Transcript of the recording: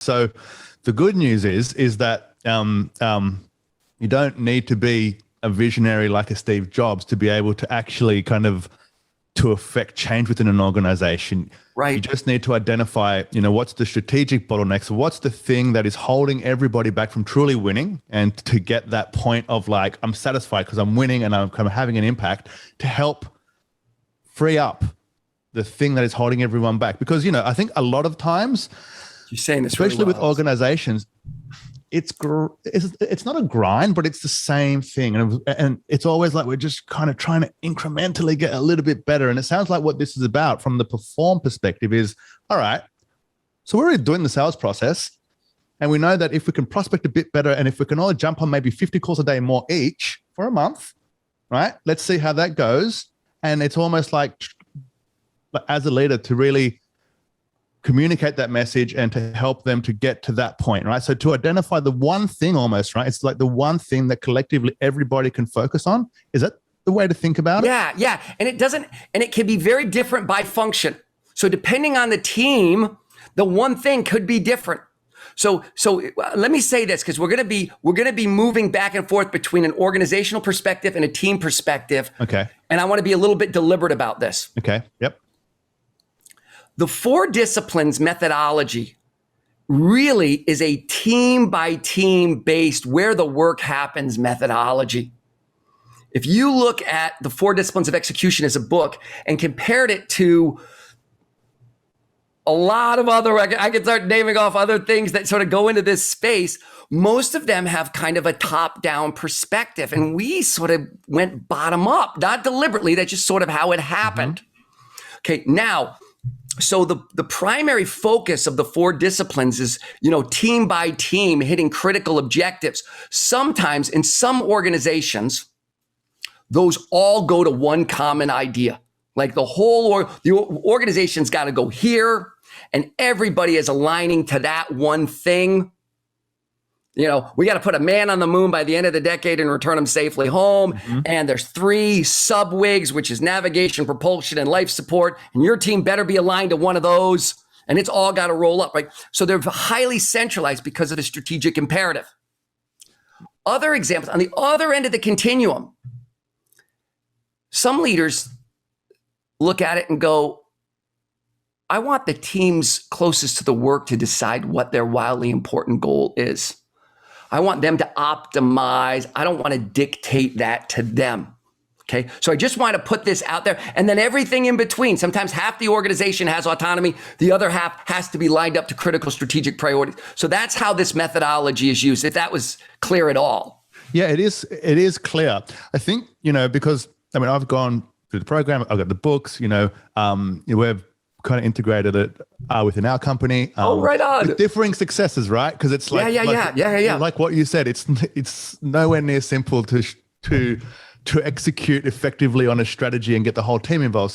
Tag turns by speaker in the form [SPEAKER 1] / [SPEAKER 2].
[SPEAKER 1] So the good news is that you don't need to be a visionary like a Steve Jobs to be able to actually kind of to affect change within an organization.
[SPEAKER 2] Right.
[SPEAKER 1] You just need to identify, what's the strategic bottlenecks, what's the thing that is holding everybody back from truly winning, and to get that point of like, I'm satisfied because I'm winning and I'm kind of having an impact, to help free up the thing that is holding everyone back. Because, I think a lot of times,
[SPEAKER 2] you're saying this
[SPEAKER 1] especially
[SPEAKER 2] really
[SPEAKER 1] with organizations, it's not a grind, but it's the same thing. And it's always like we're just kind of trying to incrementally get a little bit better. And it sounds like what this is about from the perform perspective is, all right, so we're already doing the sales process. And we know that if we can prospect a bit better, and if we can all jump on maybe 50 calls a day more each for a month, right? Let's see how that goes. And it's almost like, as a leader, to really communicate that message and to help them to get to that point, right? So to identify the one thing almost, right? It's like the one thing that collectively everybody can focus on. Is that the way to think about it?
[SPEAKER 2] Yeah. And it can be very different by function. So depending on the team, the one thing could be different. So let me say this, because we're going to be moving back and forth between an organizational perspective and a team perspective.
[SPEAKER 1] Okay.
[SPEAKER 2] And I want to be a little bit deliberate about this.
[SPEAKER 1] Okay. Yep.
[SPEAKER 2] The 4 disciplines methodology really is a team by team based where the work happens methodology. If you look at the 4 disciplines of execution as a book and compared it to a lot of other, I could start naming off other things that sort of go into this space. Most of them have kind of a top-down perspective, and we sort of went bottom up, not deliberately. That's just sort of how it happened. Mm-hmm. Okay, now, so the primary focus of the 4 disciplines is, team by team hitting critical objectives. Sometimes in some organizations, those all go to one common idea. Like the organization's got to go here, and everybody is aligning to that one thing. We got to put a man on the moon by the end of the decade and return him safely home. Mm-hmm. And there's 3 sub-WIGs, which is navigation, propulsion, and life support. And your team better be aligned to one of those. And it's all got to roll up, right? So they're highly centralized because of the strategic imperative. Other examples, on the other end of the continuum, some leaders look at it and go, I want the teams closest to the work to decide what their wildly important goal is. I want them to optimize. I don't want to dictate that to them. Okay. So I just want to put this out there, and then everything in between. Sometimes half the organization has autonomy. The other half has to be lined up to critical strategic priorities. So that's how this methodology is used. If that was clear at all.
[SPEAKER 1] Yeah, it is. It is clear. I think, because I've gone through the program. I've got the books, we've kind of integrated it within our company.
[SPEAKER 2] Right on.
[SPEAKER 1] With differing successes, right? Because it's like, like what you said, it's nowhere near simple to execute effectively on a strategy and get the whole team involved.